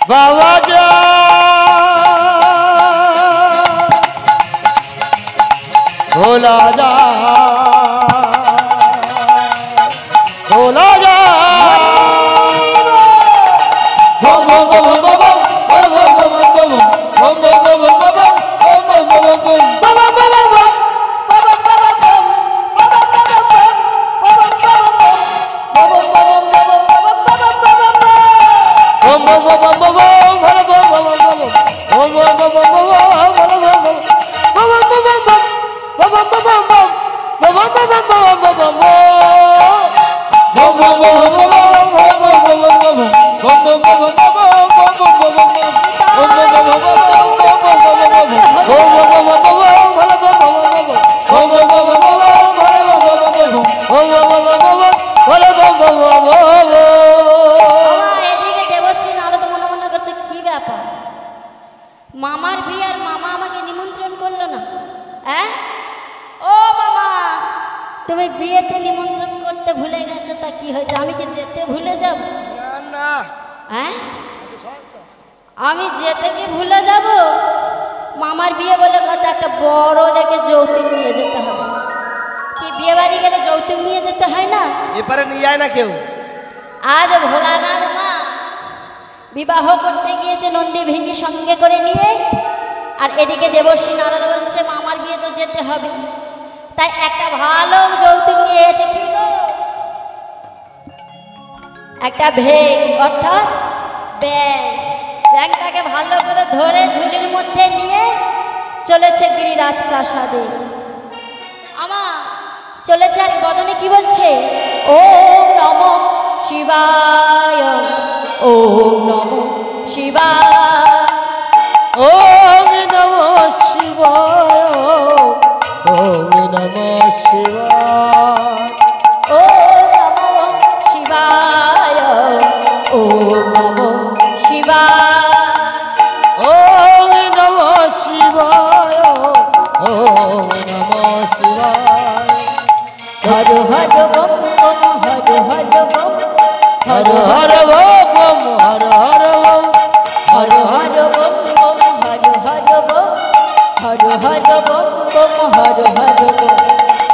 বাবা যা ভোলা যা ভোলা যা মামার বিয়ে আর মামা আমাকে নিমন্ত্রণ করলো না। হ্যাঁ ও মামা, তুমি বিয়েতে নিমন্ত্রণ করতে ভুলে গেছো, তা কি হয়েছে? আমি কি যেতে ভুলে যাব? না না। হ্যাঁ আমি যেতে কি ভুলে যাব? মামার বিয়ে বলে কথা, একটা বড় দেখে যৌতুক নিয়ে যেতে হবে। কি বিয়ে বাড়ি গেলে যৌতুক নিয়ে যেতে হয় না? এপারে নিয়ে যায় না কেউ। আজ ভোলানাথ মা বিবাহ করতে গিয়েছে নন্দী ভিঙ্গি সঙ্গে করে নিয়ে, আর এদিকে দেবশ্রী নারদ বলছে মামার বিয়ে তো যেতে হবে, তাই একটা ভালো যৌতুক নিয়ে এসেছে। কি গো? একটা ভেং, অর্থাৎ ব্যাং। ব্যাংটাকে ভালো করে ধরে ঝুলির মধ্যে নিয়ে চলেছে গিরিরাজ প্রাসাদে। আমা চলেছে, আর বদনে কি বলছে? ওম নমঃ শিবায়, ওম নমঃ শিবায়, ওম নমঃ শিবায়, ওম নমঃ শিবায়, ওম নমঃ শিবায়, ওম নমঃ শিবায়, ওম নমঃ শিবায়, ওম নমঃ শিবায়। Har Har bomb bomb, Har Har bomb, Har Har bomb, Har Har bomb, Har Har bomb bomb, Har Har bomb, Har Har bomb bomb, Har Har bomb.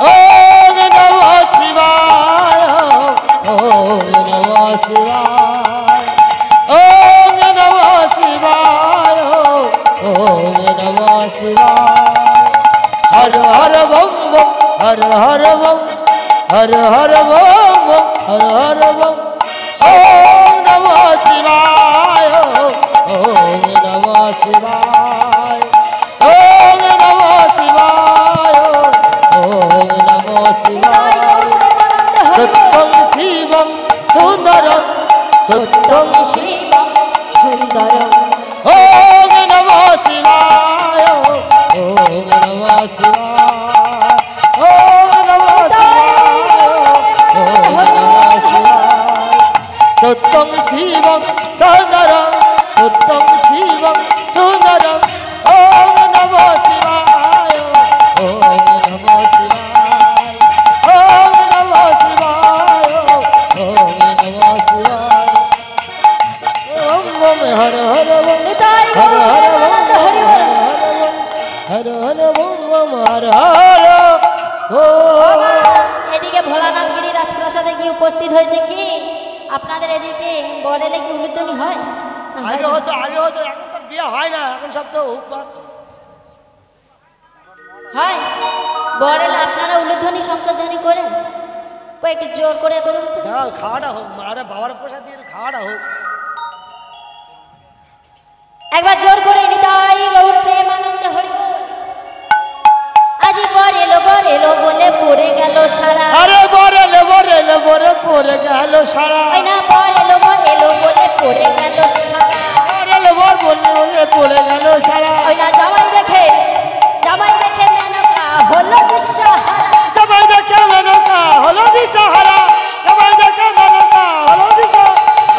ওম নমঃ শিবায়, ওম নমঃ শিবায়, ওম নমঃ শিবায়, ওম নমঃ শিবায়। Har Har bomb bomb, Har Har bomb, Har Har bomb bomb, Har Har bomb. ওম নমঃ শিবায়, ওম নমঃ শিবায়, ওম নমঃ শিবায়, ওম নমঃ শিবায়। সত্যং শিবং সুন্দরং, সত্যং শিবম সুন্দরম, ওম নমঃ শিবায়, ওম নমঃ শিবায়, ওম নমঃ শিবায়, ওম নমঃ শিবায়। সত্যং শিবং সুন্দরং, সত্যং শিবং সুন্দরং, ওম নমঃ শিবায়, ওম নমঃ শিবায়, ওম নমঃ শিবায়, ওম নমঃ শিবায়। ওম bomb Har Har bomb, Har Har bomb, Har Har bomb bomb, Har Har bomb. এদিকে ভোলানাথ গিরি রাজপ্রাসাদে গিয়ে উপস্থিত হয়েছে। কি আপনাদের এদিকে বরেলে কি উলুধ্বনি হয় না হয় আগে না? হতো, আগে হতো, এখন তো বিয়ে হয় না, এখন সব তো হুক পাচ্ছে। হয় বরেলে আপনারা উলুধ্বনি শঙ্করধ্বনি করেন? একটু জোর করে করুন তো। দাও খাওয়াটা হোক, মারা বাবার প্রসাদ দিয়ে খাওয়াটা হোক। একবার জোর করে নিতাই গৌর প্রেমানন্দ হরি বল। আজি বরেলো বলে পড়ে গেল সারা। আরে বরেলে বরেলে বরে পড়ে গেল সারা। ওই না বরেলো বলে পড়ে গেল সারা। বরেলে বর বলে বলে পড়ে গেল সারা। ওই না জামাই দেখে মেনকা হলো দিশাহারা। জামাই দেখে মেনকা হলো দিশাহারা, জামাই দেখে মেনকা হলো দিশা।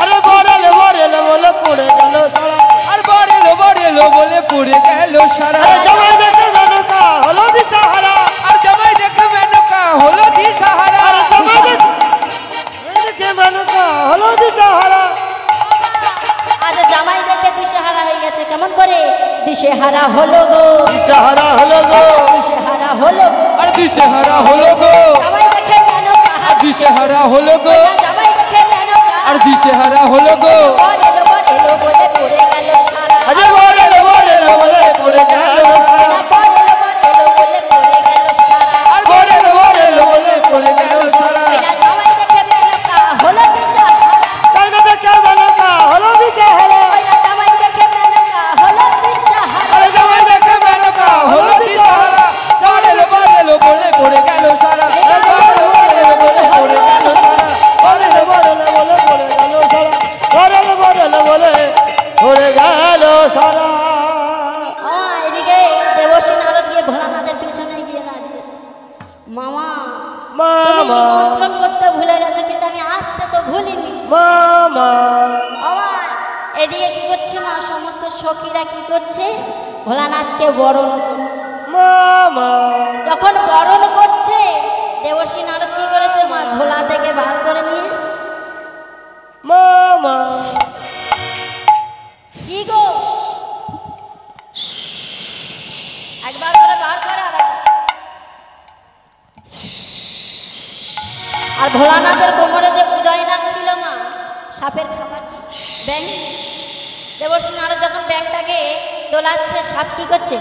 আরে বরেলে বরেলে বলে পড়ে গেল সারা। আর বরেলো বলে পড়ে গেল সারা। আরে জামাই দেখে মেনকা হলো দিশাহারা, আর জামাই দেখে মেনকা হলো দিশাহারা। আরে জামাই দেখে মেনকা হলো দিশাহারা। আজ জামাই দেখে কেমন করে দিশেহারা হলো গো, দিশাহারা হলো গো, দিশেহারা হলো গো, আর দিশেহারা হলো গো, জামাই দেখে মেনকা, আর দিশেহারা হলো গো, জামাই দেখে মেনকা, আর দিশেহারা হলো গো। বর এলো বলে পড়ে গেল সারা, আরে বর এলো বলে পড়ে গেল সারা, বর এলো বলে পড়ে গেল সারা, আর বর এলো বলে পড়ে গেল সারা। জামাই দেখে মেনকা হলো দিশেহারা, তাই না দেখে মেনকা হলো দিশাহারা, জামাই দেখে মেনকা হলো দিশেহারা, আরে জামাই দেখে মেনকা হলো দিশেহারা, বর এলো বলে পড়ে গেল সারা, বর এলো বলে পড়ে গেল সারা, বর এলো বলে পড়ে গেল সারা, বর এলো বলে পড়ে গেল সারা। এদিকে দেবশ্রী নারদ গিয়ে ভোলানাথের পিছনে গিয়ে দাঁড়িয়েছে। মামা তুমি মামা নিমন্ত্রণ করতে ভুলে গেছো, কিন্তু আমি আসতে তো ভুলিনি। মামা মামা এদিকে কি করছে মা, সমস্ত সখীরা কি করছে, ভোলানাথকে বরণ করছে। মামা যখন বরণ করছে দেবশ্রী নারদ কি করেছে মা, ঝোলা থেকে বার করে নিয়ে মামা কি গো একবার করে বার করে আর ভোলানাথের কোমরে যে উদয় নাম ছিল মা, সাপের খাবার কি ব্যাং, দেবশ্রী নারদ যখন ব্যাংটাকে দোলাচ্ছে সাপ কি করছে,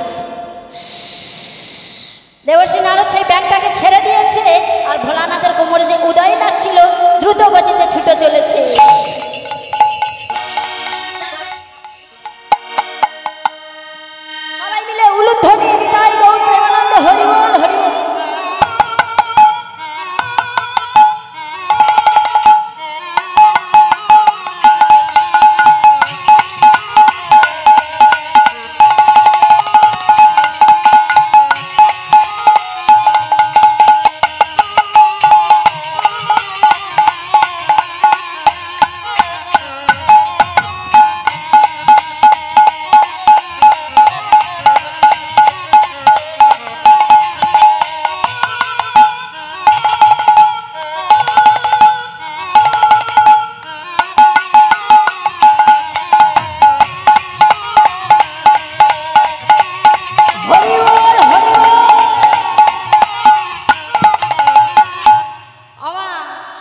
দেবশ্রী নারদ সেই ব্যাংটাকে ছেড়ে দিয়েছে আর ভোলানাথের কোমরে যে উদয় নাম ছিল দ্রুত গতিতে ছুটে চলেছে। সবাই মিলে উলুধ্বনি নিতাই গৌর প্রেমানন্দ হরি বল হরি বল।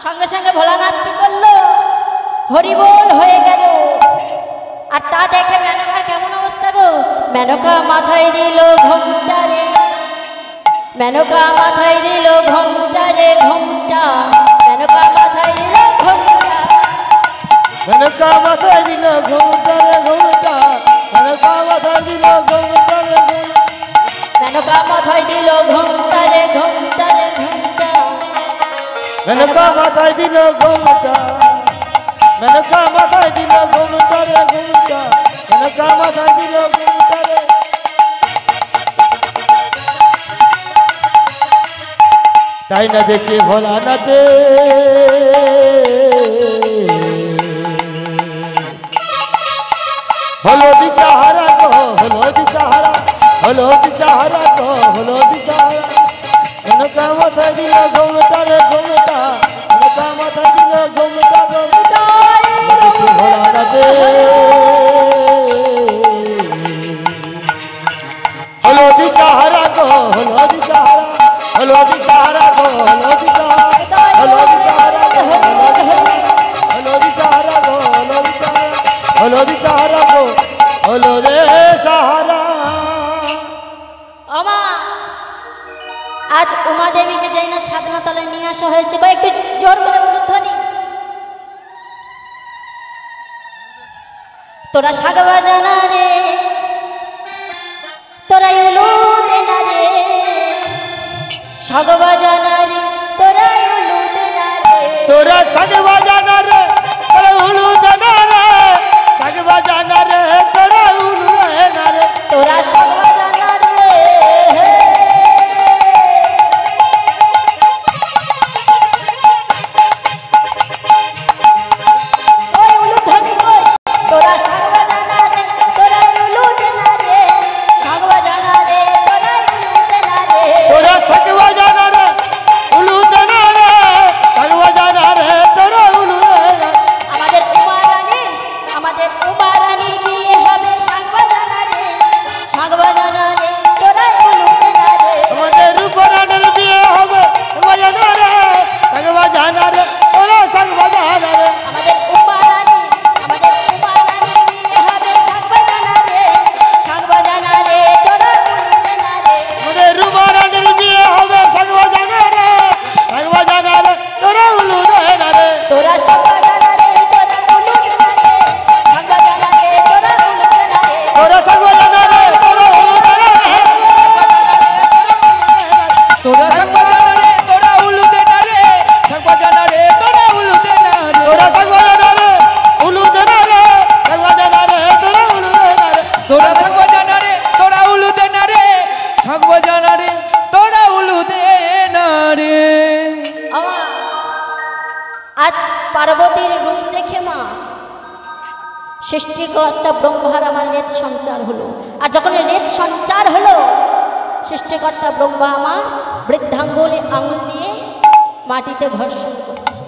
সঙ্গে সঙ্গে ভোলানাথ কি করলো, হরিবোল হয়ে গেল। আর তা দেখে মেনকার কেমন অবস্থা গো, মেনকা মাথায় দিল ঘোমটা রে, মেনকা মাথায় দিল ঘোমটা রে ঘোমটা, মেনকা মাথায় দিল ঘোমটা, মেনকা মাথায় দিল ঘোমটা রে ঘোমটা, মেনকা মাথায় দিল ঘোমটা রে ঘোমটা, মেনকা মাথায় দিল ঘোমটা রে ঘোমটা রে ঘোমটা, মেনকা মাথায় দিল ঘোমটা, মেনকা মাথায় দিল ঘোমটা রে ঘোমটা, মেনকা মাথায় দিল ঘোমটা রে। তাই না দেখে ভোলানাথে হলো দিশাহারা গো, হলো দিশাহারা, হলো দিশাহারা গো, হলো দিশাহারা, মেনকা মাথায় দিল ঘোমটা রে ঘোমটা, মেনকা মাথায় দিল ঘোমটা ঘোমটা, দেখে ভোলানাথে হলো দিশাহারা গো, হলো দিশাহারা, হলো দিশাহারা গো, হলো দিশাহারা, হলো দিশাহারা গো, হলো দিশাহারা গো, হলো দিশাহারা, হলো দিশাহারা গো, হলো রে সাহারা। আমা আজ উমা দেবীকে যাই না ছাদনা তলায় নিয়ে আসা হয়েছে, বা একটু জোর করে উলুধ্বনি। তোরা শাক বাজানা রে, তোরা উলু দেনা রে, শাক বাজানা রে, তোরা উলু দেনা রে, তোরা শাক বাজানা রে, তোরা উলু দেনা রে, শাক বাজানা রে, তোরা উলু দেনা রে, তোরা শাক বাজানা রে, ওই উলুধ্বনি কই, তোরা শাক বাজানা রে, তোরা উলু দেনা রে, শাক বাজানা রে, তোরা উলু দেনা রে, তোরা শাক বাজানা রে, আজ পার্বতীর রূপ দেখে মা সৃষ্টিকর্তা ব্রহ্মার আমার রেত সঞ্চার হলো। আর যখন রেত সঞ্চার হলো, সৃষ্টিকর্তা ব্রহ্মা আমার বৃদ্ধাঙ্গুলে আঙুল দিয়ে মাটিতে ঘর্ষণ করছে।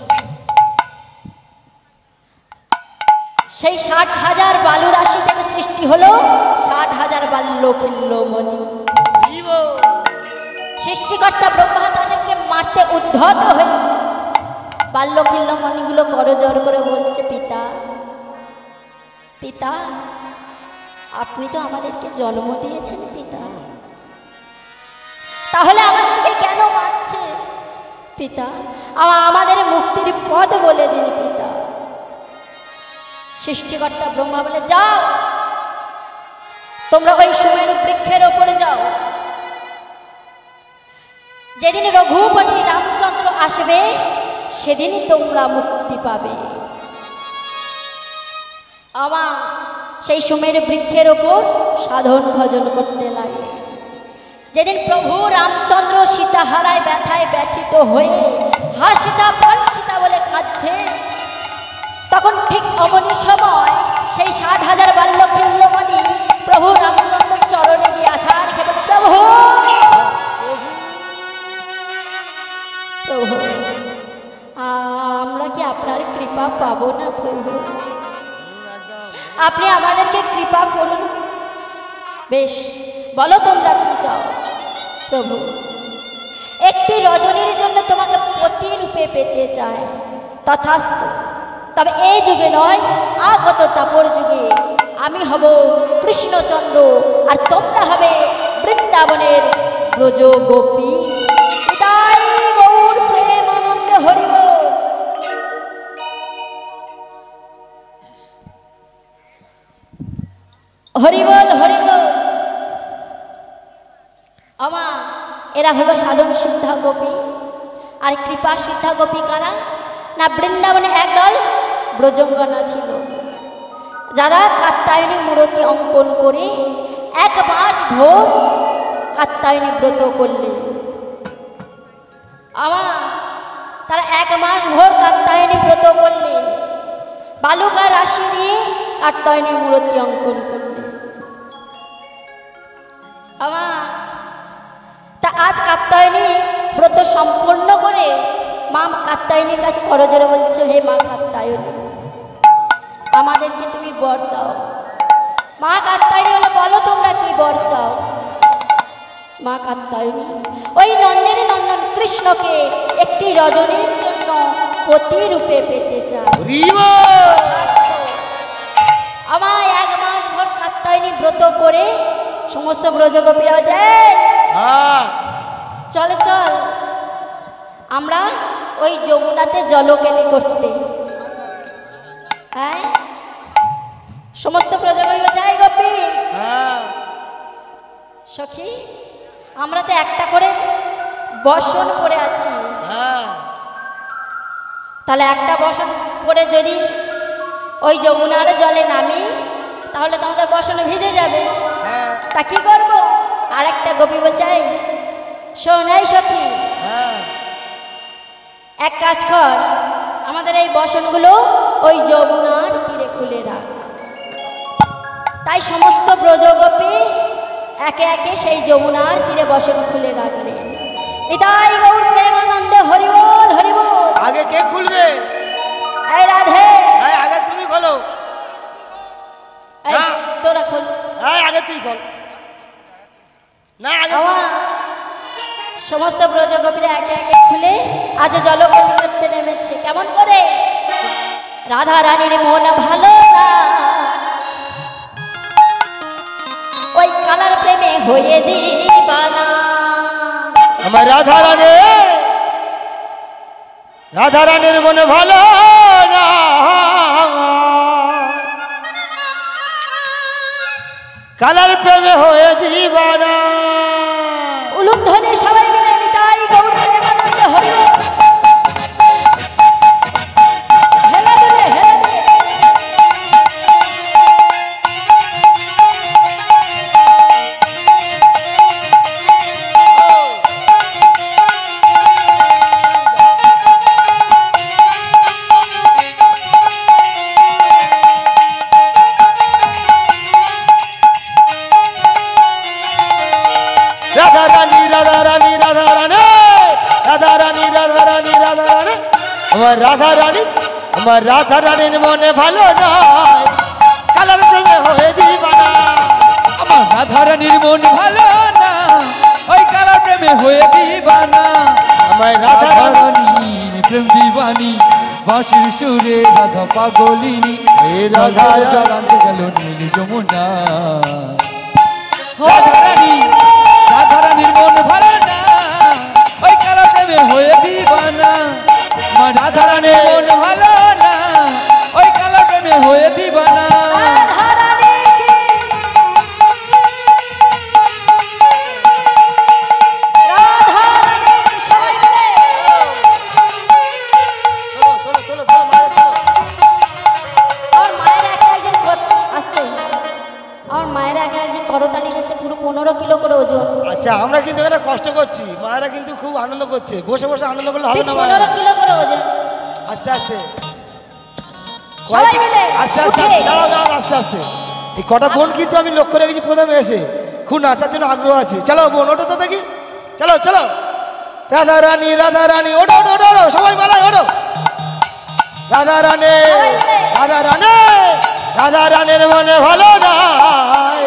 সেই 60,000 বালু রাশি থেকে সৃষ্টি হলো 60,000 বাল্যখিল্যমণি। সৃষ্টিকর্তা ব্রহ্মা তাদেরকে মারতে উদ্ধত হয়েছে। বাল্যখিল্যমণিগুলো করজোড় করে বলছে, পিতা পিতা, আপনি তো আমাদেরকে জন্ম দিয়েছেন পিতা, তাহলে আমাদেরকে কেন মারছে পিতা? আমাদের মুক্তির পথ বলে দিন পিতা। সৃষ্টিকর্তা ব্রহ্মা বলে, যাও তোমরা ওই সুমেরু বৃক্ষের ওপরে যাও। যেদিন রঘুপতি রামচন্দ্র আসবে সেদিনই তোমরা মুক্তি পাবে। আমার সেই সুমেরু বৃক্ষের ওপর সাধন ভজন করতে লাগে। যেদিন প্রভু রামচন্দ্র সীতা হারায় ব্যথায় ব্যথিত হয়ে হা সীতা প্রাণ সীতা বলে কাঁদছে, তখন ঠিক অমনি সময় সেই 60,000 বাল্যখিল্যমণি প্রভু রামচন্দ্রের চরণে গিয়ে আছাড় খেয়ে, প্রভু প্রভু আমরা কি আপনার কৃপা পাবো না প্রভু? আপনি আমাদেরকে কৃপা করুন। বেশ, বলো তোমরা কি চাও প্রভু? একটি রজনীর জন্য তোমাকে পতি রূপে পেতে চায়। তথাস্তু, তবে এই যুগে নয়, আগত তাপর যুগে আমি হব কৃষ্ণচন্দ্র আর তোমরা হবে বৃন্দাবনের ব্রজ গোপী। তাই গৌর প্রেমানন্দে হরিবল। হরিবল হরিবল। আমা এরা হলো সাধন সিদ্ধা গোপী। আর কৃপা সিদ্ধা গোপী কারা? না, বৃন্দাবনে একদল ব্রজঙ্গনা ছিল, যারা কাত্যায়নী মূর্তি অঙ্কন করে 1 মাস ভোর কাত্যায়নী ব্রত করলেন। আমা তারা 1 মাস ভোর কাত্যায়নী ব্রত করলেন, বালুকা রাশি দিয়ে কাত্যায়নী মূর্তি অঙ্কন করলেন। আমা তা আজ কাত্যায়নী ব্রত সম্পূর্ণ করে মা কাত্যায়নীর কাছে করজোড়ে বলছে, হে মা কাত্যায়নী, আমাদেরকে তুমি বর দাও। মা কাত্যায়নী হলো, বলো তোমরা কি বর চাও? মা কাত্যায়নী ওই নন্দের নন্দন কৃষ্ণকে একটি রজনীর জন্য পতি রূপে পেতে চায়। আমায় 1 মাস ভর কাত্যায়নী ব্রত করে সমস্ত ব্রজগোপীরা যায়, চলে চল আমরা ওই যমুনাতে জলকেলি করতে। হ্যাঁ, সমস্ত ব্রজগোপী যায়, গোপী সখী, আমরা তো একটা করে বসন পরে আছি, তাহলে একটা বসন পরে যদি ওই যমুনার জলে নামি তাহলে তোমাদের বসন ভিজে যাবে। তা কি করবো? আরেকটা গোপী বলছে, শোন এই সখী, এক কাজ কর, আমাদের এই বসনগুলো ওই যমুনার তীরে খুলে রাখ। তাই সমস্ত ব্রজগোপী একে একে সেই যমুনার তীরে বসন খুলে রাখলেন। নিতাই গৌর প্রেমানন্দে হরিবল হরিবল। আগে কে খুলবে? এই রাধে, আগে তুমি খোলো। তোরা খোল। আগে তুই খোল না, আগে সমস্ত ব্রজগোপীরা একে একে খুলে আজ জলকেলি করতে নেমেছে। কেমন করে? রাধা রানীর মন ভালো না, ওই কালার প্রেমে হয়ে দিবানা। আমার রাধা রানীর মন ভালো না, কালার প্রেমে হয়ে দিবানা। উলুধ্বনি সবাই মিলে নিতাই গৌর প্রেমানন্দে হরিবল। হেলা দেবে, হেলা দেবে। আমার রাধা রানীর মনে ভালো নয়, কালার প্রেমে হয়ে দিবানা। আমার রাধারানীর মন ভালো না, ওই কালার প্রেমে হয়ে দিবানা। আমার রাধা রানী রাধারানী প্রেম দিবানি, বাঁশির সুরে রাধা পাগলিনী। এই রাধা জাগাতে গেল নীল যমুনা। রাধারানী রাধারানীর মন ভালো না, ওই কালার প্রেমে হয়ে দিবানা। আমার রাধারানীর মন ভালো না, ওই কালার প্রেমে হয়ে দিবানা। করতালি দিচ্ছে পুরো 15 কিলো করে ওজন। আচ্ছা, আমরা কিন্তু এখানে কষ্ট করছি, মায়েরা কিন্তু খুব আনন্দ করছে। বসে বসে আনন্দ করলে হবে না। 15 কিলো করে ওজন। আস্তে আস্তে সবাই মিলে আস্তে আস্তে উঠে। দাঁড়াও দাঁড়াও, আস্তে আস্তে। এই কটা বোন কিন্তু আমি লক্ষ্য রেখেছি প্রথমে এসে খুব নাচার জন্য আগ্রহ আছে। চলো বোন, ওঠো তো দেখি। চলো চলো, রাধা রানী ওঠো ওঠো ওঠো ওঠো, সবাই মালায় ওঠো। রাধা রানী রাধা রানীর মনে ভালো নাই,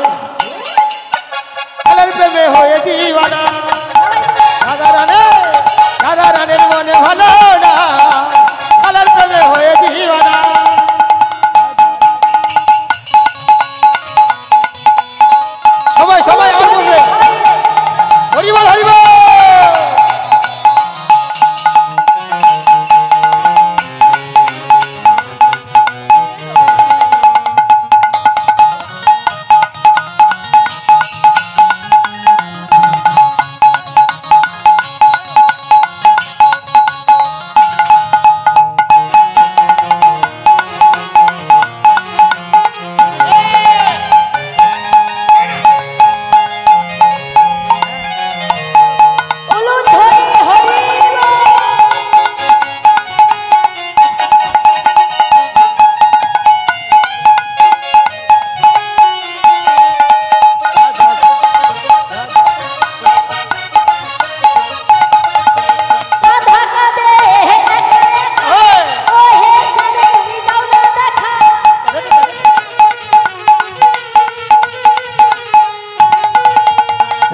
কালার প্রেমে হয়ে দিবানা। রাধা রানীর মনে ভালো না, কালার প্রেমে হয়ে দিবানা। সবাই সবাই আমার বলবে হরিবল হরিবল।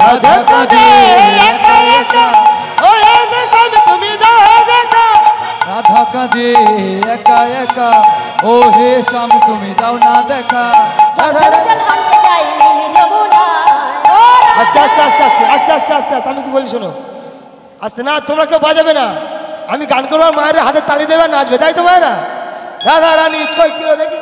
রাধা কাঁদে একা একা, ও হে স্বামী তুমি দাও না দেখা। আস্তে আস্তে আস্তে আস্তে আস্তে আস্তে আস্তে আস্তে, আমি কি বলি শোনো। আস্তে না, তোমরা কেউ বাজাবে না, আমি গান করবো, মায়ের হাতে তালি দেবে, নাচবে, তাই তো মায়েরা? রাধা রানী কই কিলো দেখি।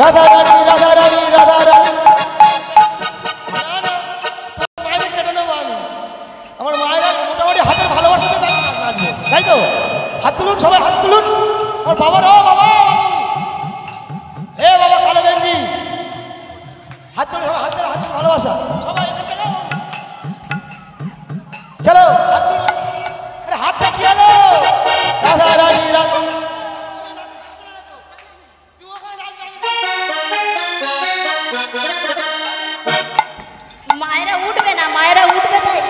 রাধা রানী রাধা রানী রাধা রানী, মায়ের কেটে নেবো আমি। আমার মায়েরা মোটামুটি হাতের ভালোবাসাতে নাচবে, তাই তো? হাত তুলুন সবাই, হাত তুলুন। আমার বাবার, ও বাবা, এ বাবা কালো গেঞ্জি, হাত তুলুন সবাই, হাতের হাতের ভালোবাসা সবাই। চলো হাত তুলুন, আরে হাতটা কি হলো? রাধা রানী রাধা মায়েরা উঠবে না, মায়েরা উঠবে তাই।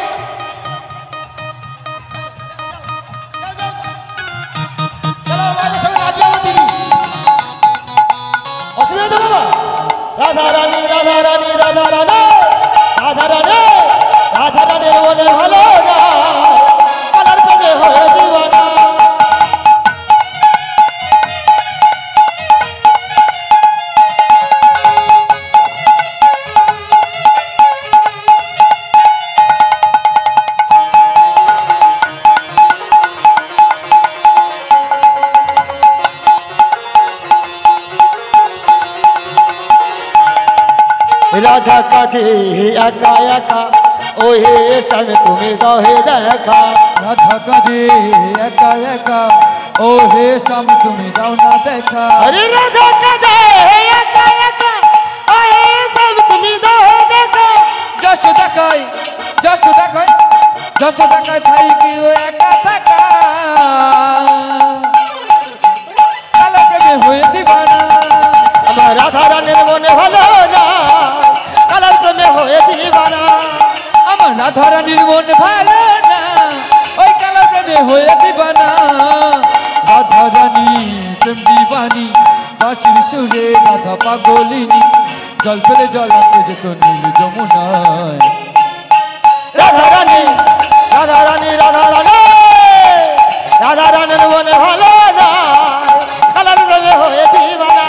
রাধা রানী রাধা রানী রাধা রানী রাধা রানী রাধা রানীর মনে ভালো না, কালার প্রেমে হয়ে দিবানা। রাধা কাঁদে একা একা, ও হে স্বামী তুমি দাও হে দেখা। রাধা কাঁদে একা একা, ও হে শ্যাম তুমি দাও না দেখা अरे राधा कदे एका एका आए सब तुम्ही दो देखा যশোদা কয় যশোদা কয় যশোদা কয় থাই কি ও একা থাকা কালো প্রেমে হয়ে দিবানা আমার রাধা রানীর মনে হলো না কালার প্রেমে হয়ে দিবানা আমার রাধা রানীর মন ভালো না ওই কালো প্রেমে হয়ে দিবানা রাধা রানী প্রেম দিবানি বাঁশির সুরে রাধা পাগলিনী জল ফেলে জল আনতে যেত নীল যমুনায় রাধা রানী রাধা রানী রাধা রানী রাধা রানীর মনে হলো না কালার প্রেমে হয়ে দিবানা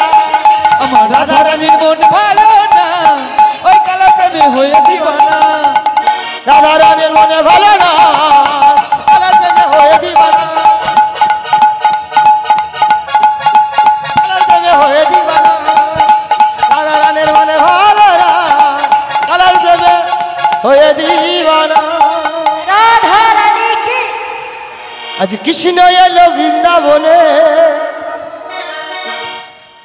আমার রাধা রানীর মন ভালো না ওই কালো প্রেমে হয়ে দিবানা রাধা রানীর মনে ভালো না কালার প্রেমে হয়ে দিবানা কালার প্রেমে হয়ে দিবানা রাধা রানীর মনে ভালো না কালার প্রেমে হয়ে দিবানা রাধা রানী কি আজ কৃষ্ণ এলো বৃন্দাবনে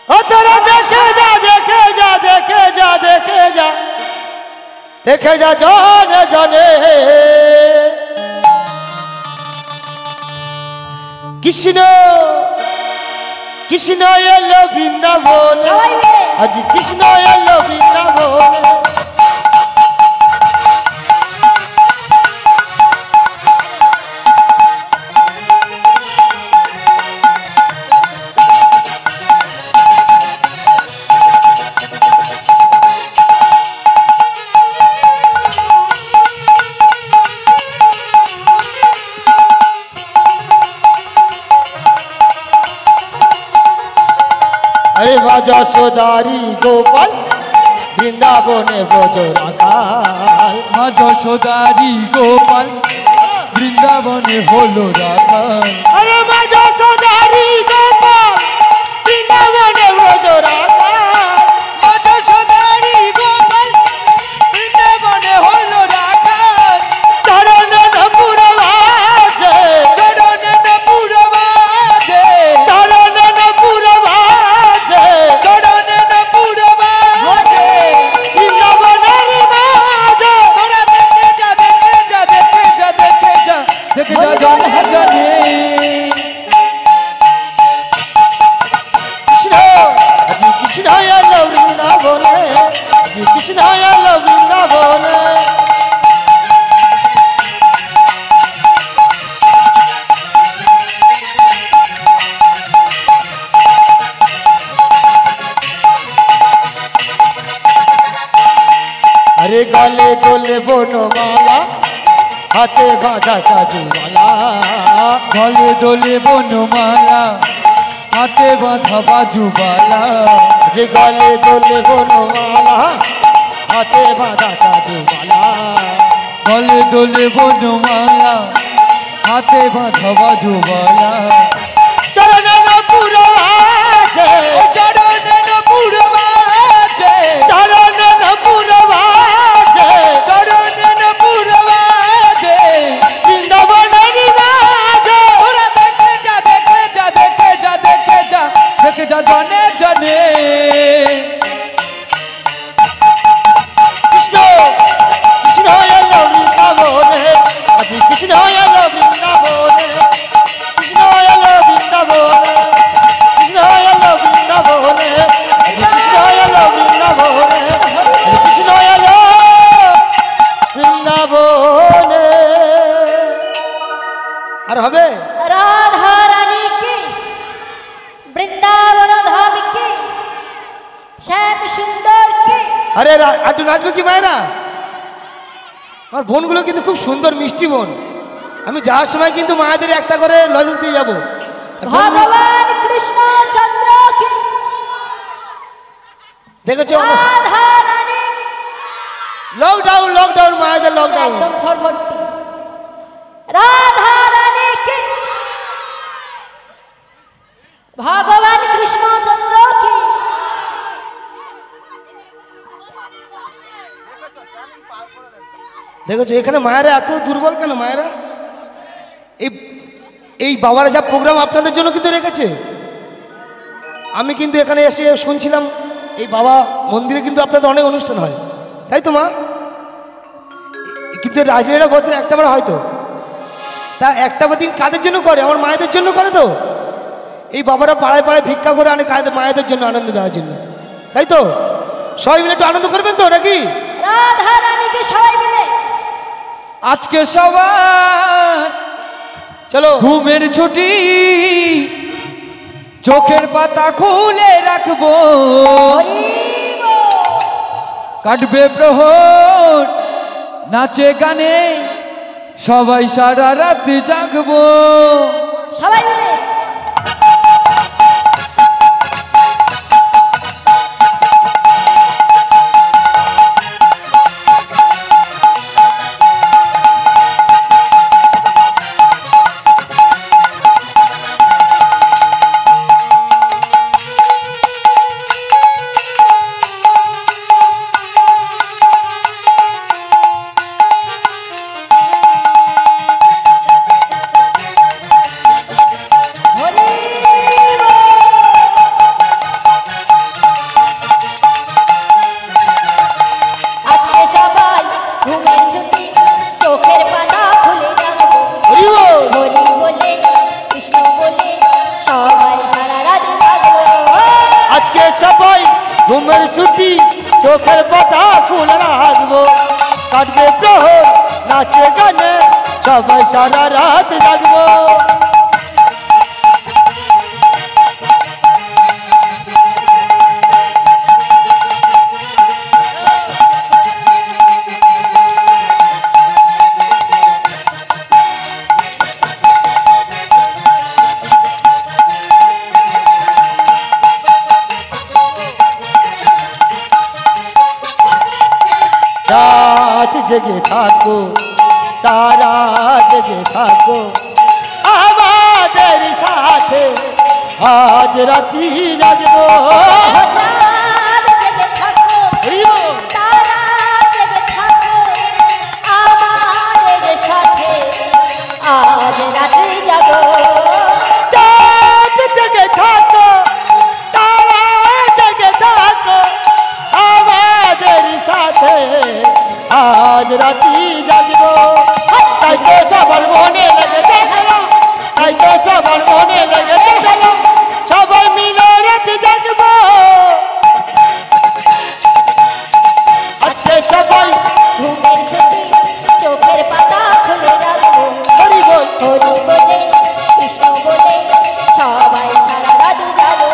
ও তোরা দেখে যা দেখে যা দেখে যা দেখে যা দেখে যা জনে জনে কৃষ্ণ কৃষ্ণ এলো বৃন্দাবনে সবাই মিলে আজ কৃষ্ণ এলো বৃন্দাবনে अरे बाजा सोदारी गोपाल বৃন্দাবনে ব্রজ রাখাল মা যশোদারি গোপাল বৃন্দাবনে হলো রাখাল अरे बाजा सोदारी गोपाल বৃন্দাবনে ব্রজ রাখাল মা যশোদারি গোপাল বৃন্দাবনে হলো রাখাল চরণে নপুর বাজে চরণে নপুর বাজে চরণে নপুর বাজে চরণে নপুর বাজে বৃন্দাবনের মাঝে তোরা দেখে যা দেখে যা দেখে যা দেখে যা দেখে যা জন হাজারে কৃষ্ণ আজি কৃষ্ণ এলো বৃন্দাবনে আজি কৃষ্ণ এলো বৃন্দাবনে अरे गले गोले बनमाला हाथे बाधा काजूवाला গলে দোলে বনমালা হাতে বাঁধা বাজুবালা যে গলে গোলে बनमाला हाथे बाधा काजूवाला গলে দোলে বনমালা হাতে বাঁধা বাজুবালা चरण नपुर बाजे চরণে নপুর বাজে चरण नपुर बाजे চরণে নপুর বাজে বৃন্দাবনের মাঝে ওরা দেখে যা দেখে যা দেখে যা দেখে যা দেখে যা জনে জনে কৃষ্ণ কৃষ্ণ এলো বৃন্দাবনে আজি কৃষ্ণ এলো বৃন্দাবনে কৃষ্ণ এলো বৃন্দাবনে কৃষ্ণ এলো বৃন্দাবনে আজি কৃষ্ণ এলো বৃন্দাবনে আজি কৃষ্ণ এলো বৃন্দাবনে আর হবে রাধা রানী কি বৃন্দাবন ধাম কি শ্যাম সুন্দর কি আরে একটু নাচবে কি মায়েরা আমার বোনগুলো কিন্তু খুব সুন্দর মিষ্টি বোন আমি যাওয়ার সময় কিন্তু মায়েদের একটা করে লজেন্স দিয়ে যাবো আর বোনগুলো- ভগবান কৃষ্ণ চন্দ্র কি দেখেছো আমরা রাধা রানী লকডাউন লকডাউন মায়েদের লকডাউন একদম ফরফরটি রাধা রানী কি ভগবান কৃষ্ণ চন্দ্র কি দেখেছো এখানে মায়েরা এত দুর্বল কেন মায়েরা এই এই বাবারা যা প্রোগ্রাম আপনাদের জন্য কিন্তু রেখেছে, আমি কিন্তু এখানে এসে শুনছিলাম এই বাবা মন্দিরে কিন্তু আপনাদের অনেক অনুষ্ঠান হয়, তাই তো মা? কিন্তু রাজনীতিটা বছরে একটা বার হয়তো, তা একটা দিন কাদের জন্য করে? আমার মায়েদের জন্য করে তো। এই বাবারা পাড়ায় পাড়ায় ভিক্ষা করে আনে মায়েদের জন্য আনন্দ দেওয়ার জন্য, তাই তো? সবাই মিলে একটু আনন্দ করবেন তো নাকি? রাধা রানীকে সবাই মিলে আজকে সবাই চলো ঘুমের ছুটি, চোখের পাতা খুলে রাখবো, কাটবে প্রহর নাচে গানে, সবাই সারা রাত জাগবো। সবাই মিলে ঘুমের ছুটি, চোখের পাতা খুলে রাখবো, কাটবে প্রহর নাচে গানে, সবাই সারা রাত জাগবো। রাত জেগে থাকো, তারা জেগে থাকো আমাদের সাথে, আজ রাত্রি জাগবো। আজ রাত্রি জাগো, চাঁদ জেগে থাকো, তারা জেগে থাকো আমাদের সাথে, আজ রাত্রি জাগবো। তাই তো সবার মনে লেগেছে খেলা, তাই তো সবার মনে লেগেছে খেলা, সবাই মিলে রাত জাগবো। আজকে সবাই ঘুমের ছুটি, চোখের পাতা খুলে রাখবো, হরি বল হরি বলে কৃষ্ণ বলে, সবাই সারা রাত জাগো।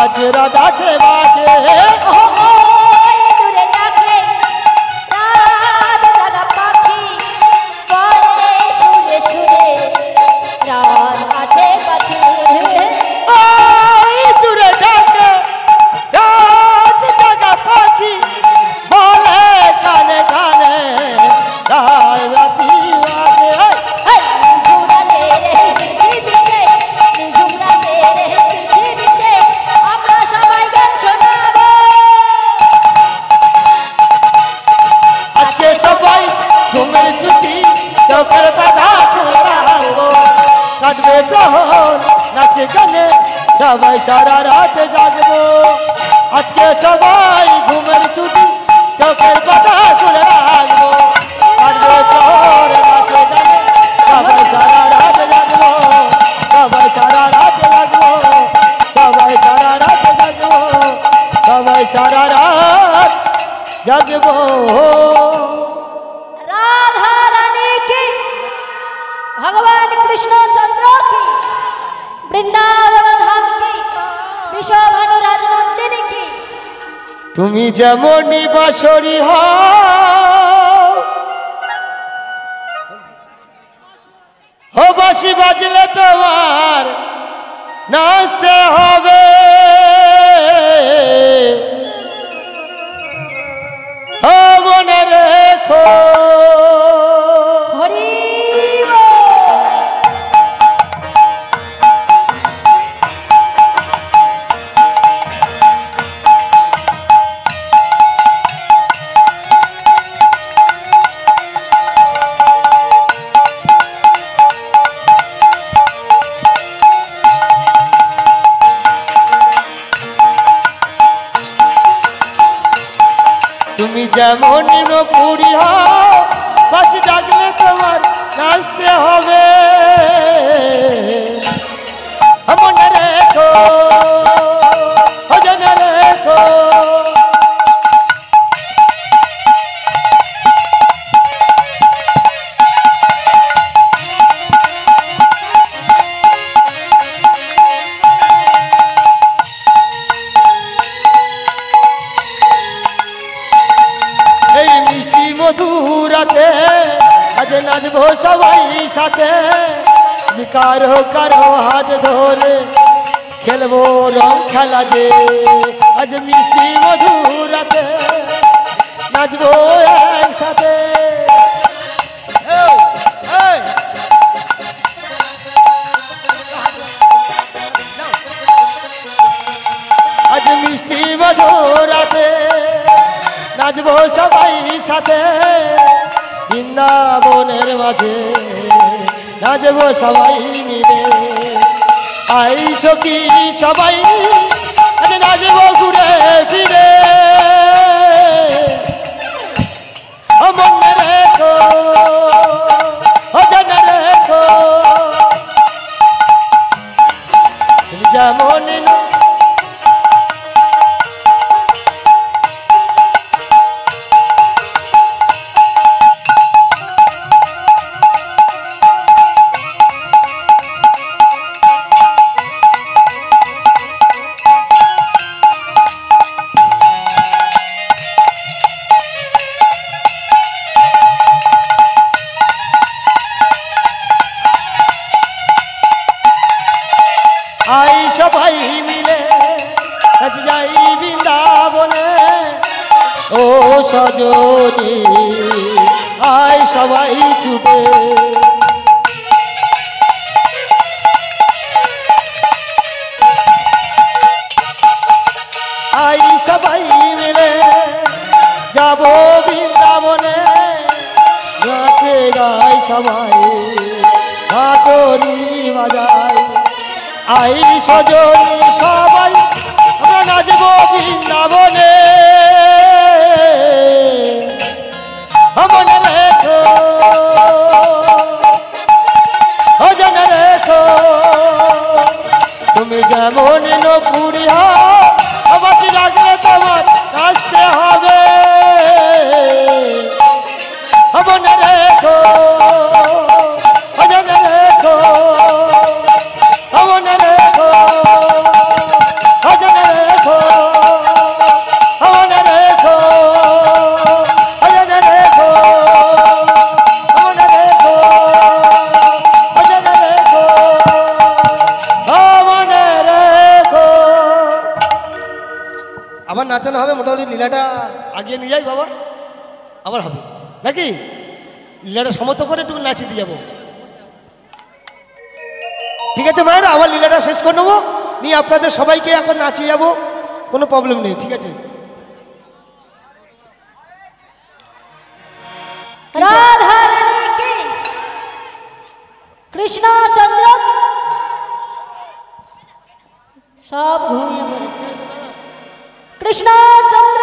আজ রাত আছে বাজে, দূরে ডাকে রাত জাগা পাখি, বলে সুরে সুরে রাত আছে পাখি। দূরে ডাকে রাত জাগা পাখি, বলে কানে কানে রাত রাতি বাজে। ঘুরাতে রে পৃথিবীতে, ঘুরাতে রে পৃথিবীতে, আমরা সবাই গান শোনাবো। আজকে সবাই ঘুমের ছুটি, চোখের পাতা খুলে রাখবো, কাটবে প্রহর নাচে গানে, সবাই সারা রাত জাগবো। আজকে সবাই ঘুমের ছুটি, চোখের পাতা খুলে রাখবো, কাটবে প্রহর নাচে গানে, সবাই সারা রাত জাগবো, সবাই সারা রাত জাগবো, সবাই সারা রাত জাগবো, সবাই সারা রাত জাগবো। রাধা রানী কি, ভগবান কৃষ্ণ চন্দ্র কি, বৃন্দাवन धाम की, विश्व তুমি যেমনই বাঁশরি হও ও বাঁশি বাজলে তোমার নাচতে হবে ও মনে রেখো হরি তুমি যেমন পুরি হও বাঁশি ডাকলে তোমার নাচতে হবে মনে রেখো মনে রেখো মধুরাতে আজ নাচবো সবাই সাথে কারো কারো হাত ধরে খেলবো রং খেলা যে আজ মিষ্টি মধুরাতে নাচবো একসাথে আজ মিষ্টি মধুরাতে নাচবো সবাই সাথে বৃন্দাবনের মাঝে নাচবো সবাই মিলে আই সখী সবাই আজ নাচবো ঘুরে ফিরে মনে রেখো জেনে রেখো যেমন আই সবাই মিলে নাচ যাই বৃন্দাবনে ও সজনী আই সবাই ছুটে আই সবাই মিলে যাব বৃন্দাবনে নাচে গাই সবাই হাতরি বাজাই আই সজনী সবাই আমরা নাচবো বৃন্দাবনে মনে রেখো জেনে রেখো তুমি যেমন নপুরি হও বাঁশি লাগলে তোমার নাচতে হবে মনে রেখো জেনে রেখো মনে রেখো জেনে রেখো মনে রেখো জেনে রেখো মনে রেখো জেনে রেখো মনে রেখো আবার নাচানো হবে মোটামুটি লীলাটা আগিয়ে নিয়ে যাই বাবা আবার হবে নাকি লীলাটা সমর্থ করে একটু নাচিয়ে দিয়ে যাবো ঠিক আছে মায়েরা আবার লীলাটা শেষ করে নেবো নিয়ে আপনাদের সবাইকে এখন নাচিয়ে যাবো কোনো প্রবলেম নেই ঠিক আছে রাধা রানী কি কৃষ্ণচন্দ্র সব ঘুমিয়ে পড়েছে কৃষ্ণচন্দ্র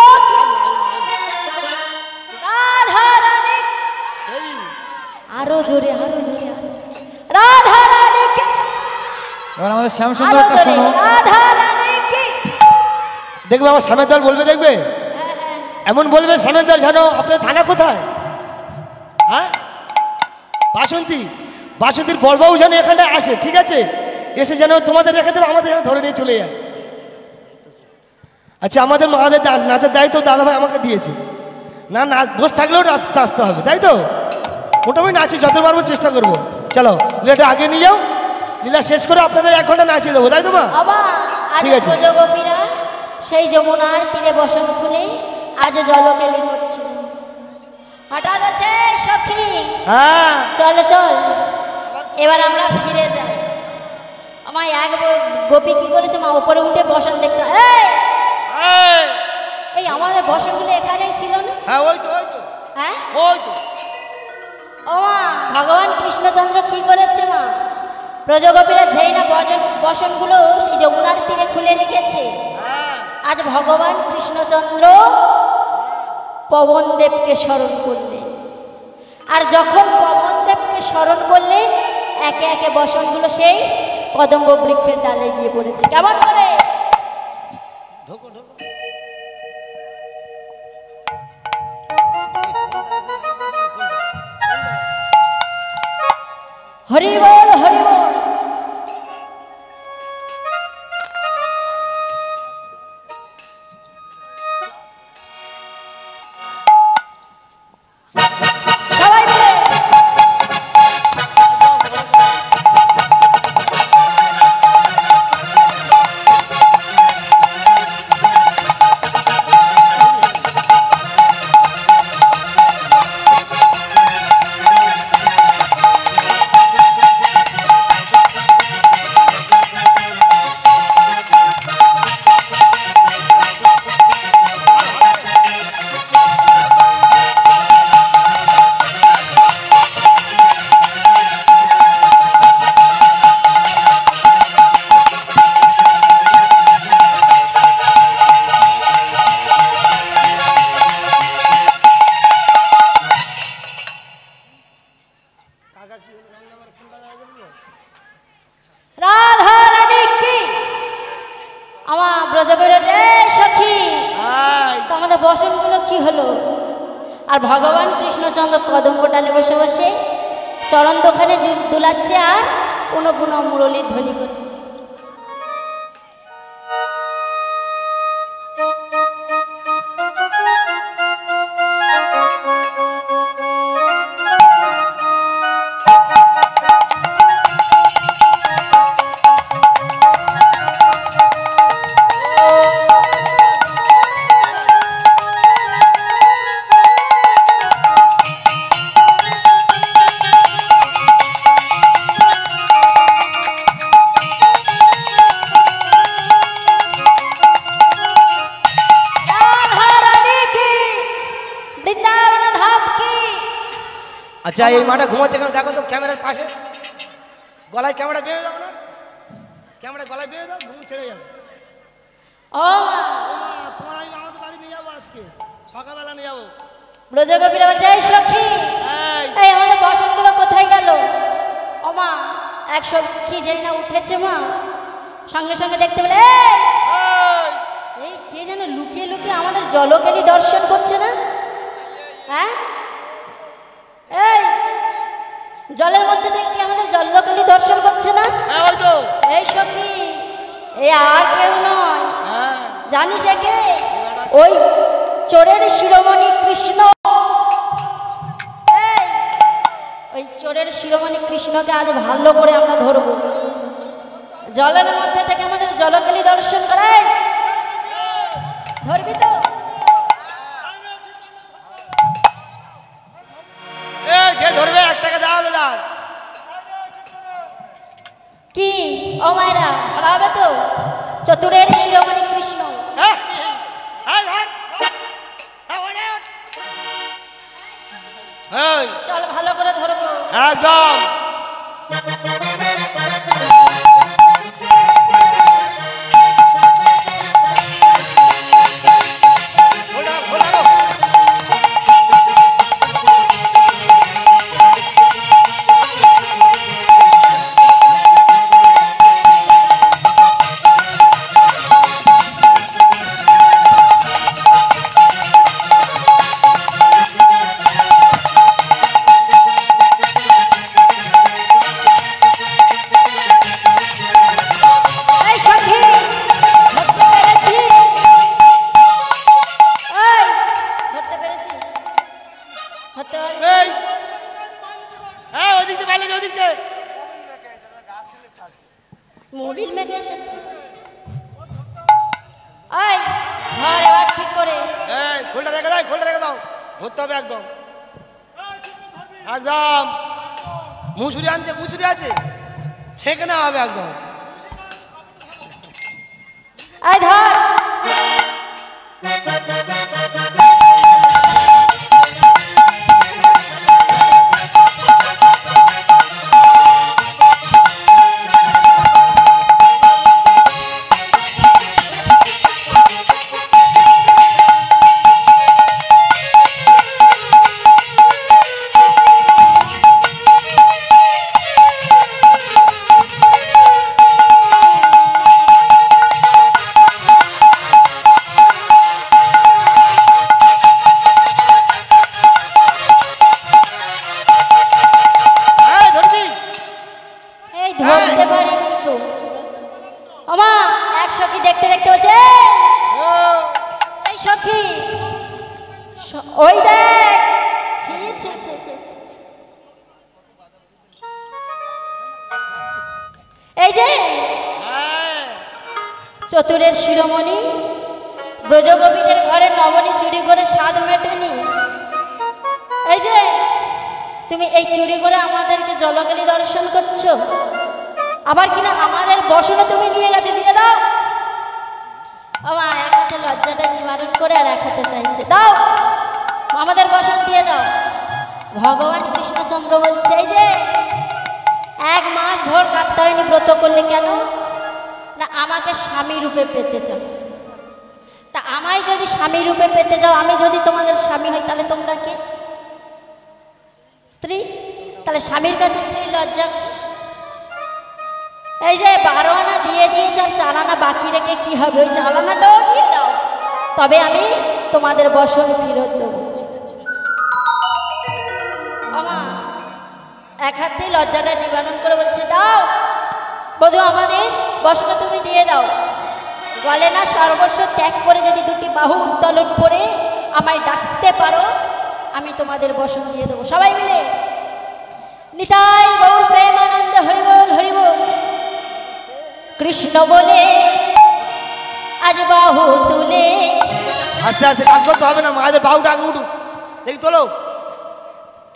রাধা রানী আরো জোরে রাধা রানী কি এবার আমাদের শ্যামসুন্দরটা শোনো রাধা রানী কি দেখবে আমার সামনের দল বলবে দেখবে এমন বলবে সামনের দল জানো আপনার থানা কোথায় হ্যাঁ বাসন্তীর বড়বাবু যেন এখানে আসে ঠিক আছে এসে যেন তোমাদের রেখে দেবে আমাদের এখানে ধরে নিয়ে চলে যায় আচ্ছা আমাদের মাদের নাচের দায়িত্ব দাদা ভাই আমাকে দিয়েছে। না নাচ বসে থাকলেও নাচতে আসতে হবে, তাই তো? মোটামুটি নাচি যত পারবো চেষ্টা করবো। চলো লীলাটা আগে নিয়ে যাও, লীলা শেষ করে আপনাদের 1 ঘন্টা নাচিয়ে দেবো, তাই তো মা? বাবা আজ ঠিক আছে। ব্রজগোপীরা সেই যমুনার তীরে বসন খুলে আজ জলকেলি করছিল। হঠাৎ হচ্ছে সখী, হ্যাঁ চল চল এবার আমরা ফিরে যাই। আমার এক গোপী কি করেছে মা, উপরে উঠে বসন দেখতে। এই আমাদের বসনগুলো এখানেই ছিল না? হ্যাঁ ওই তো ওই তো হ্যাঁ ওই তো। ও মা, ভগবান কৃষ্ণচন্দ্র কি করেছে মা, ব্রজগোপীরা যেই না বসনগুলো সেই যমুনার তীরে খুলে রেখেছে, আজ ভগবান কৃষ্ণচন্দ্র পবনদেবকে স্মরণ করলেন। আর যখন পবনদেবকে স্মরণ করলেন, একে একে বসনগুলো সেই কদম্ব বৃক্ষের ডালে গিয়ে পড়েছে। কেমন করে? হরি বল হরি বল। সবাই মিলে রাধা রানী কি আমার ব্রজগোপীরা যে সখী, তো আমাদের বসনগুলো কি হলো? আর ভগবান কৃষ্ণচন্দ্র কদম্ব ডালে বসে বসে চরণ দোকানে দুলাচ্ছে আর পুনঃ পুনঃ মুরলীর ধ্বনি করছে। আচ্ছা এই মাটা ঘুমাচ্ছে কেন দেখো তো, ক্যামেরার পাশে গলায় ক্যামেরা বেঁধে দাও না, ক্যামেরা গলায় বেঁধে দাও, ঘুম ছেড়ে যাবে। ও মা, তোমার আমি আমাদের বাড়ি নিয়ে যাবো, আজকে সকালবেলা নিয়ে যাবো। ব্রজগোপীরা বলছে এই সখী, এই আমাদের বসনগুলো কোথায় গেল? ও মা, এক সখী যেই না উঠেছে মা, সঙ্গে সঙ্গে দেখতে পেলে এই কে যেন লুকিয়ে লুকিয়ে আমাদের জলকেলি দর্শন করছে না? হ্যাঁ, এই জলের মধ্যে দেখি আমাদের জলকেলি দর্শন করছে না? এই সখী, এই আর কেউ নয়, জানিস একে? ওই চোরের শিরোমণি কৃষ্ণ। ওই চোরের শিরোমণি কৃষ্ণকে আজ ভালো করে আমরা ধরবো। জলের মধ্যে থেকে আমাদের জলকেলি দর্শন করায়, ধরবি তো? যে ধরবে 1 টাকা দেওয়া হবে। কি ও মায়েরা, ধরা হবে তো? চতুরের শিরোমণি কৃষ্ণ। চল ভালো করে ধরবো একদম। এই খোলে রেখে দাও, ধরতে হবে একদম একদম। মুসুরি আনছে, মুসুরি আছে, ছেঁকে নেওয়া হবে একদম। আয় ধর। ধরতে পারিনি তো আমা। এক সখী দেখতে দেখতে বলছে এই সখী ওই দেখ। ছি, ছি, ছি, ছি, ছি, ছি। এই যে চতুরের শিরোমণি ব্রজগোপীদের ঘরে নবনী চুরি করে স্বাদ মেটেনি। এই যে তুমি এই চুরি করে আমাদেরকে জলকেলি দর্শন করছো, আবার কিনা আমাদের বসনে তুমি নিয়ে গেছো, দিয়ে দাও। আমার এক হাতে লজ্জাটা নিবারণ করে আর এক হাতে চাইছে, দাও আমাদের বসন দিয়ে দাও। ভগবান কৃষ্ণচন্দ্র বলছে এই যে 1 মাস ভোর কাত্যায়নী ব্রত করলে কেন না আমাকে স্বামী রূপে পেতে চাও। তা আমায় যদি স্বামী রূপে পেতে যাও, আমি যদি তোমাদের স্বামী হই, তাহলে তোমরা কে? স্ত্রী। তাহলে স্বামীর কাছে স্ত্রী লজ্জা। এই যে 12 আনা দিয়ে দিয়েছ, আর 4 আনা বাকি রেখে কি হবে? ওই 4 আনাটাও দিয়ে দাও, তবে আমি তোমাদের বসন ফেরত দেবো। আমার এক হাতেই লজ্জাটা নিবারণ করে বলছে দাও বধূ, আমাদের বসনে তুমি দিয়ে দাও। বলে না সর্বস্ব ত্যাগ করে যদি 2টি বাহু উত্তোলন করে আমায় ডাকতে পারো, আমি তোমাদের বসন দিয়ে দেবো। সবাই মিলে নিতাই গৌর প্রেমানন্দ হরিবোল হরিবোল। কৃষ্ণ বলে আজ বাহু তুলে। আস্তে আস্তে কাজ করতে হবে না, মায়েদের বাহুটা আগে উঠুক দেখি, তোলো।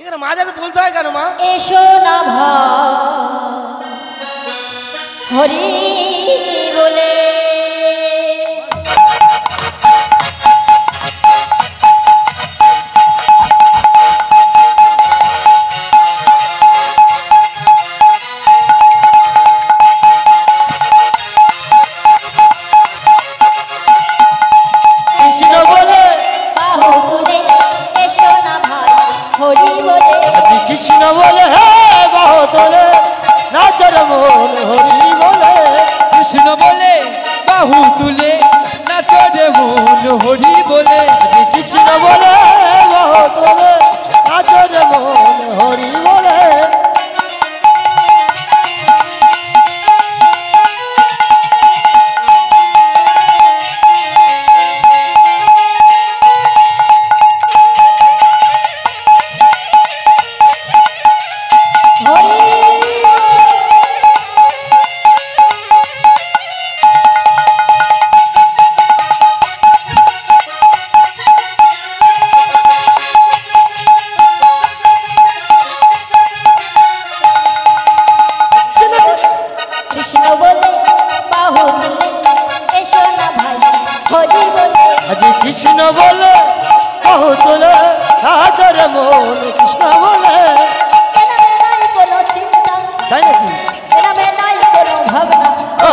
এখানে মায়েদের বলতে হয় কেন মা? এসো না হরি বলে। কৃষ্ণ বলে হে বাহু তোলে নাচর মন হরি বলে। কৃষ্ণ বলে বাহু তুলে নাচরে মন হরি বলে। কৃষ্ণ বলে বাহু তোলে নাচর মন হরি বলে। কৃষ্ণ বলে বাহু তোলে নাচর মন কৃষ্ণ বলে। তাই নাকি? জনমে নাই কোনো ভাবনা, ও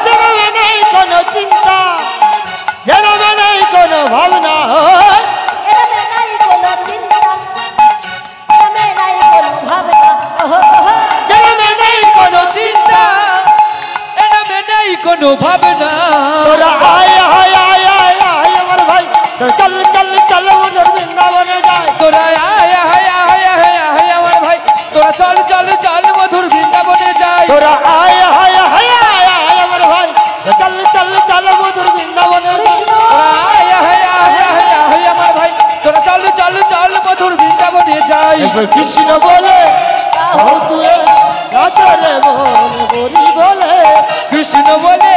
জনমে নেই কোনো চিন্তা, জনমে নেই কোনো ভাবনা, জনমে নাই কোনো চিন্তা, জনমে নাই কোনো ভাবনা, জনমে নেই কোনো চিন্তা, জনমে নেই কোনো ভাবনা। তোরা আয় আয় আয় আয় আয় আমার ভাই, চল চল চল মধুর বৃন্দাবনে যায়। তোরা আয় আয় আয় আয় আয় আমার ভাই, তোরা চল চল চল মধুর বৃন্দাবনে যাই। তোরা আয় আয় আয় আয় আয় আমার ভাই, চল চল চল মধুর বৃন্দাবনে যায়। তোরা আয় আয় আয় আয় আয় আমার ভাই, তোরা চল চল চল মধুর বৃন্দাবনে যাই। কৃষ্ণ বলে বাহু তুলে নাচর মন হরি বলে। কৃষ্ণ বলে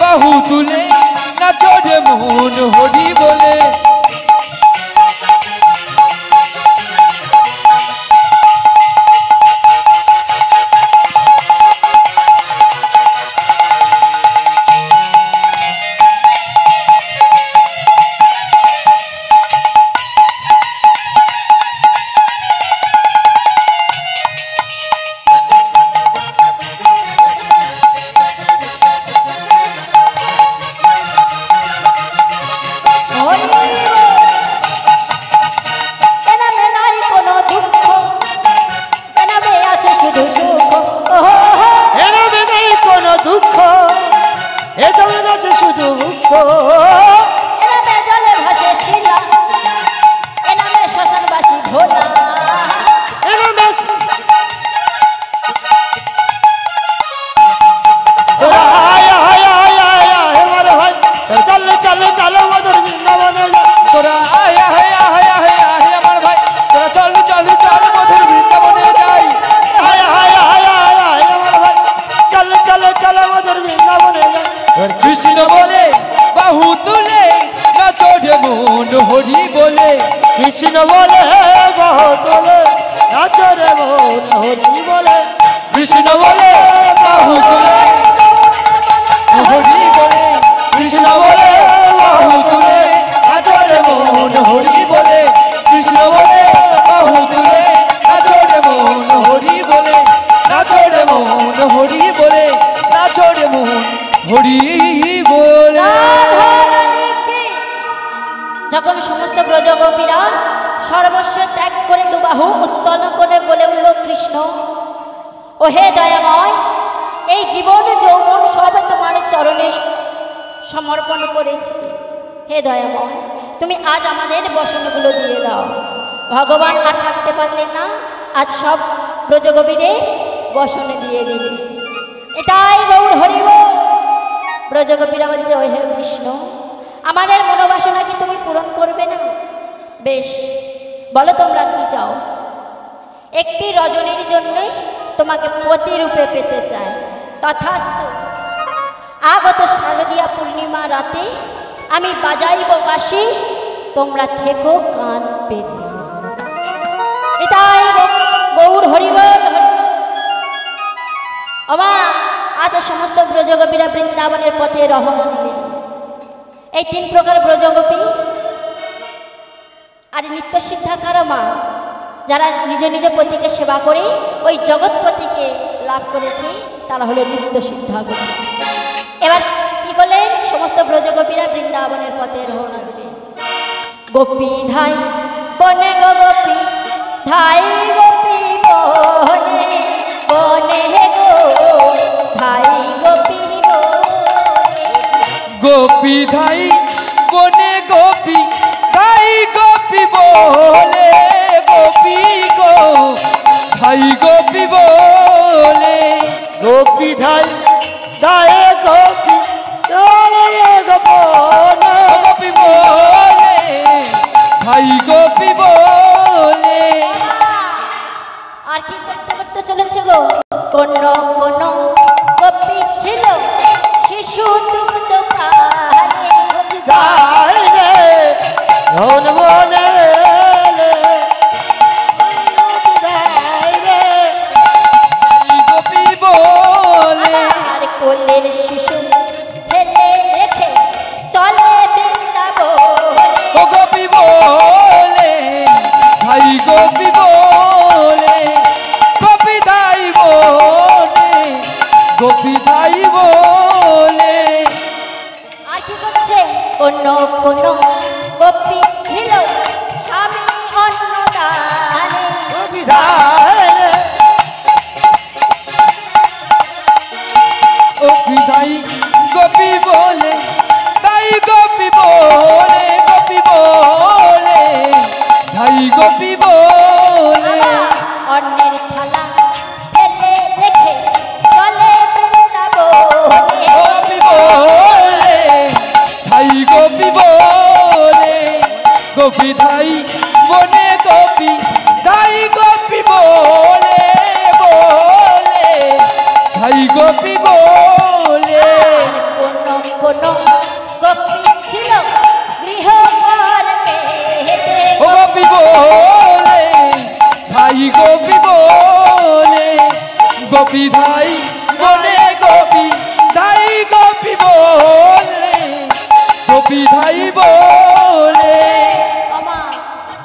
বাহু তুলে নাচরে মন হরি বলে। যখন সমস্ত ব্রজগোপীরা সর্বস্ব ত্যাগ করে দুবাহু উত্তোলন করে বলে উঠল, কৃষ্ণ ও হে দয়াময়, এই জীবন যৌবন সব তোমার চরণে সমর্পণ করেছি। হে দয়াময়, তুমি আজ আমাদের বসনগুলো দিয়ে দাও। ভগবান আর থাকতে পারলেন না, আজ সব ব্রজগোপীদের বসনে দিয়ে দিলেন। এটাই গৌর হরিব। ব্রজগোপীরা বলছে, ও হে কৃষ্ণ, আমাদের মনোবাসনা কি তুমি পূরণ করবে না? বেশ, বলো তোমরা কি চাও। একটি রজনীর জন্যই তোমাকে পতিরূপে পেতে চাই। তথাস্তু। আগত শারদীয়া পূর্ণিমা রাতে আমি বাজাইব বাঁশি, তোমরা থেকো কান পেতে। এটাই গৌর হরিবল। আমা আজ সমস্ত ব্রজগোপীরা বৃন্দাবনের পথে রওনা দিলেন। এই 3 প্রকার ব্রজগোপী আর নিত্য সিদ্ধাকার মা, যারা নিজ নিজ পতিকে সেবা করে ওই জগৎপতিকে লাভ করেছে, তারা হলো নিত্য সিদ্ধাগোপী। এবার কি করলেন? সমস্ত ব্রজগোপীরা বৃন্দাবনের পথে রওনা দিলেন। গোপী ধাই বনে গো গোপী ধাই, গোপী বনে বনে গো ধাই, গোপী গোপী ধাই বনে গোপী ধাই, গোপী বলে গোপী গো ধাই, গোপী বলে গোপী ধাই দায়ে গোপী চলে গোপনে, গোপী বলে ধাই, গোপী বলে। আর কি করতে করতে চলেছে গো? কোন কোন গোপী ছিল শিশু দুগ্ধ পানে, যাই রে ধন বনে যাই রে, গোপী বলে আর কোলের শিশু ফেলে রেখে চলে বৃন্দাবনে। ও গোপী বলে ধাই, গোপী বলে গোপী ধাই বলে, গোপী ধাই বলে। আর কি করছে? কোন কোন গোপী ছিল স্বামী অন্নদানে, গোপী ধাই রে গোপী ধাই গোপী বলে ধাই, গোপী বলে গোপী বলে ধাই, গোপী বলে। অন্যের থালা ফেলে রেখে চলে বৃন্দাবনে। গোপী বলে ধাই, গোপী বলে গোপী ধাই বনে গোপী ধাই, গোপী বলে বলে ধাই, গোপী বলে। কোন কোন গোপী ছিল গৃহকর্মে হেঁটে, ও গোপী বলে ধাই, গোপী বলে গোপী ধাই বনে গোপী ধাই, গোপী বলে গোপী ধাই বলে। আমা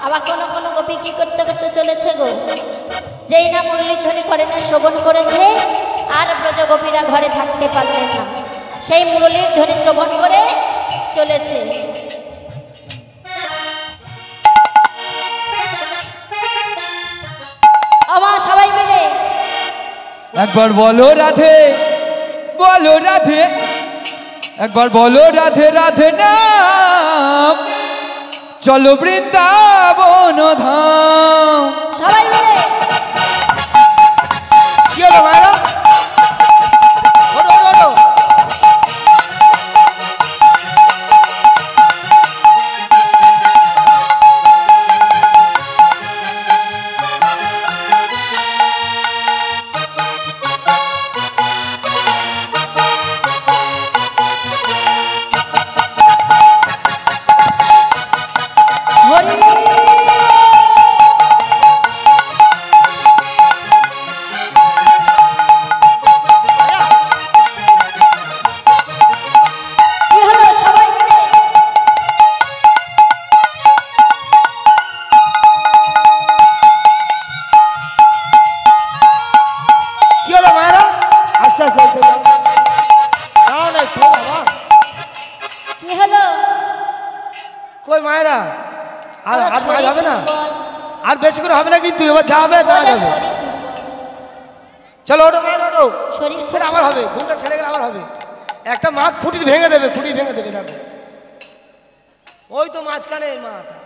আবার কোন কোন গোপী কি করতে করতে চলেছে গো? যেই না মুরলীধ্বনি করে না শ্রবণ করেছে, আর ব্রজগোপীরা ঘরে থাকতে পারলেন না, সেই মুরলীর ধ্বনি শ্রবণ করে চলেছে। আমার সবাই মিলে একবার বলো রাধে, বলো রাধে, একবার বলো রাধে রাধে নাম, চলো বৃন্দাবন ধাম। সবাই মিলে কি হলো মায়েরা? ওঠো, ওঠো, ওঠো। হরি মায়েরা আর ওরা হাত মাছ শরীর হবে না, দুর্বল, আর বেশি করে হবে না কিন্তু এবার যা হবে তা ওদের যাবে। শরীর দুর্বল, চলো ওটো মায়ের ওটো, শরীর ফের আবার হবে, ঘুমটা ছেড়ে গেলে আবার হবে। একটা মা খুঁটি ভেঙে দেবে, খুঁটি ভেঙে দেবে, দেখো ওই তো মাঝখানে মাটা,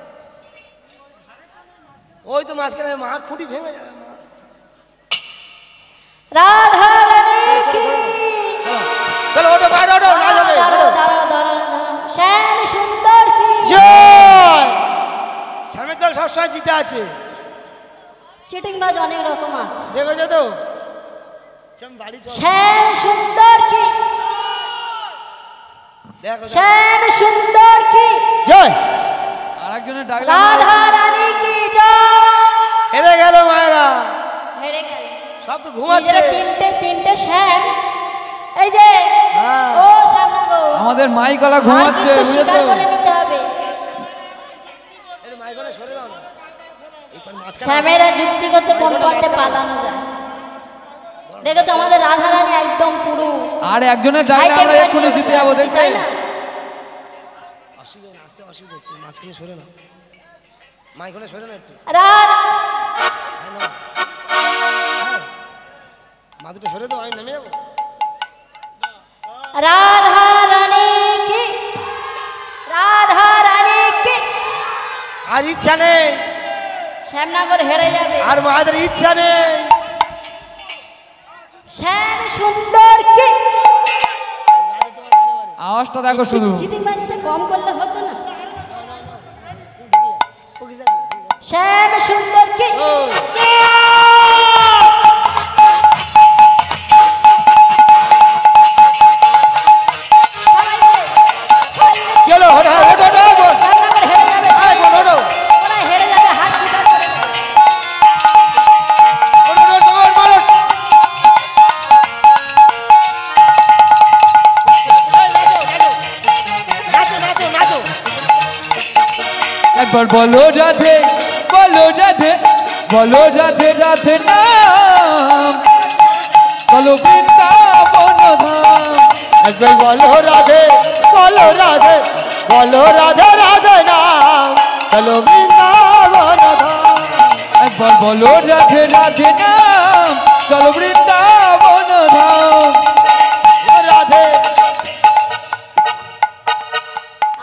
ওই তো মাঝখানে মা খুঁটি ভেঙে যাবে মা। রাধা রানী কি চলো ওটো মায়ের ওটো, না যাবে দাঁড়াও দাঁড়াও দাঁড়াও দাঁড়াও, শ্যাম সুন্দর কি জয়। স্বামীর দল সবসময় জিতে আছে, চিটিং বাজ অনেক রকম আছে। দেখেছো তো বাড়ি চল, শ্যাম সুন্দর কি দেখো শ্যাম সুন্দর কি জয়। আর একজনের ডাকলাম রাধা রানী কি জয়। হেরে গেল মায়েরা, হেরে গেল, সব তো ঘুমাচ্ছে। নিজেরা তিনটে শ্যাম, এই যে হ্যাঁ। ও শ্যাম না গো, আমাদের মাইকলা ঘুমাচ্ছে, আর কিন্তু বুঝেছো? স্বীকার করে নিতে হবে। এর মাইকনে সরে দাও না, এই পার মাঝখানে শ্যামেরা যুক্তি করছে কোন পথে পালানো যায়। দেখেছো আমাদের রাধা রানী একদম পুরো আর একজনের ডাকলে আমরা এক্ষুনি জিতে যাবো, দেখবে? তাই না? অসুবিধা আসতে অসুবিধা হচ্ছে, মাঝখানে সরে না, মাইকনে সরে না একটু, রাধা হ্যাঁ না, হ্যাঁ মা দুটো সরে দাও, আমি নেমে যাবো। রাধা রানী কি রাধা রানী কি আর ইচ্ছা নেই, শ্যামনগর হেরে যাবে। আর মায়েদের ইচ্ছা নেই। শ্যাম সুন্দর কি আওয়াজটা দেখো শুধু। চিটিং বাজিটা কম করলে হতো না। শ্যাম সুন্দর কি ও গেল, ওটা ওটা ওটা শ্যামনগর হেরে যাবে, এই বোন, ওটো। ওরা হেরে যাবে, হার স্বীকার করে নেবে। একবার বলো রাধে, বলো রাধে, বলো রাধে রাধে নাম, বলো বৃন্দাবন ধাম। একবার বলো রাধে, বলো রাধে, বলো রাধে রাধে নাম, চলো বৃন্দাবন ধাম। একবার বলো রাধে রাধে নাম, চলো বৃন্দাবন ধাম। ও রাধে,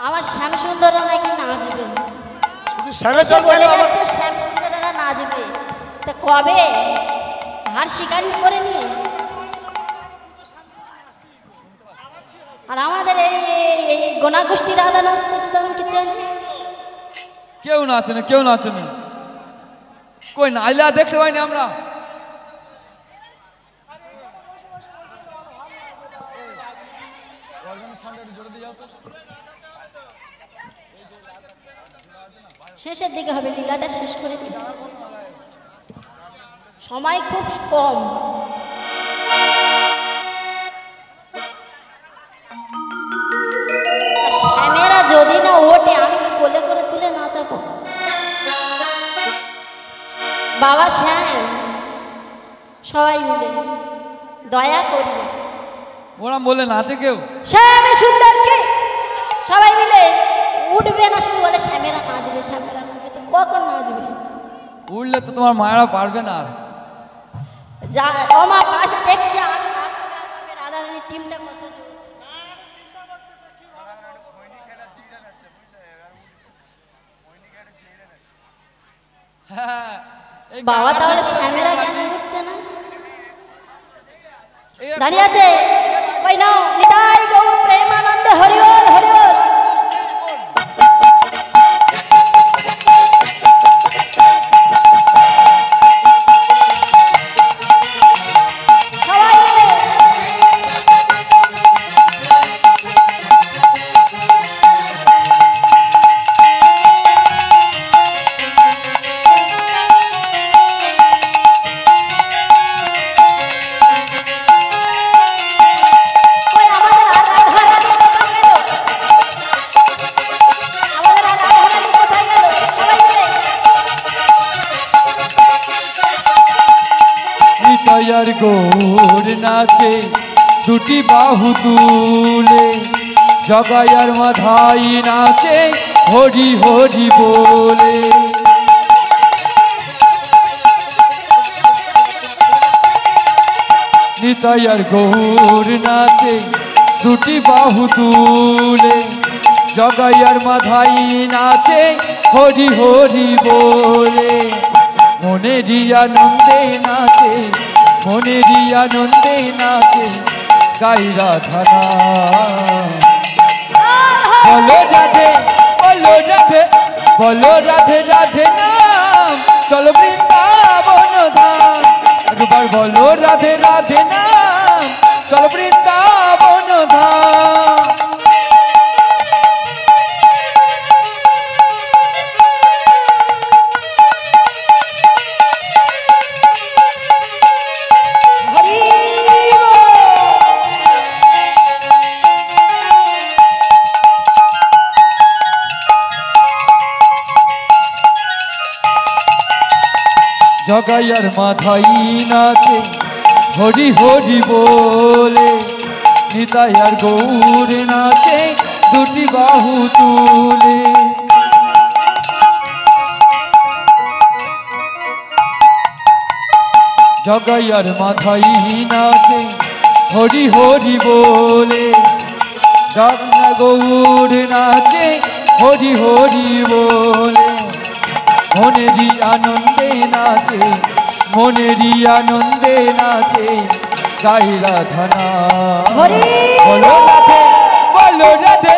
আমার শ্যাম সুন্দর নাকি নাচবে, শুধু শ্যামের সে দল বলে কেন আবার? যাচ্ছে শ্যাম সুন্দররা নাচবে, তা কবে হার স্বীকার করে নিয়ে? আর আমাদের এই গোনা গোষ্ঠী রাধা নাচতেছে তখন কিছু নেই। কেউ নাচে না, কেউ নাচে না, কই নাইলা দেখতে পাইনি আমরা। শেষের দিকে হবে, লীলাটা শেষ করে দিই, সময় খুব কম। তা শ্যামেরা যদি না ওঠে আমি কি কোলে করে তুলে নাচাবো? বাবা শ্যাম, সবাই মিলে দয়া করি, ওরা বলে নাচে কেউ? শ্যাম সুন্দর কে সবাই মিলে উঠবে না, শুধু বলে শ্যামেরা নাচবে, শ্যামেরা নাচবে, তো কখন নাচবে? উঠলে তো তোমার মায়েরা পারবে না আর। যা আমার পাশে দেখছে আমি রাধারানীর টিমটা কত জোর। হ্যাঁ, এই বাবা কাকার তাহলে ঠিক করে শ্যামেরা নাচে। কেন উঠছে না? এই দাঁড়িয়ে আছে, ওই নাও নিতাই গৌর প্রেমানন্দ হরিবল হরিবল। সবাই মিলে ওই আমাদের আর রাধারানী কোথায় গেল? আমাদের আর রাধারানী কোথায় গেল? সবাই মিলে নিতাইয়ার গৌর নাচে দুটি বাহু তুলে, জগাইয়ার মাধাই নাচে হরি হরি বলে। নিতাই আর গৌর নাচে দুটি বাহু তুলে, জগাই আর মাধাই নাচে হরি হরি বলে। মনেরই আনন্দে নাচে, মনেরই আনন্দে নাচে গাই রাধা নাম। বলো রাধে, বলো রাধে, বলো রাধে রাধে নাম, চলো বৃন্দাবন ধাম। একবার বলো রাধে রাধে নাম, চলো বৃন্দাবন ধাম। জগাই আর মাথাই নাচে হরি হরি বলে, নিতাই আর গৌর নাচে দুটি বাহু তুলে। জগাই আর মাথাই নাচে হরি হরি বলে, জগন্নাথ গৌর নাচে হরি হরি বলে। মনেরই আনন্দে নাচে, মনেরই আনন্দে নাচে গাই রাধা নাম। বলো রাধে, বলো রাধে,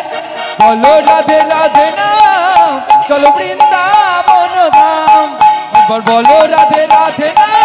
বলো রাধে রাধে নাম, চলো বৃন্দাবন ধাম। একবার বলো রাধে রাধে নাম,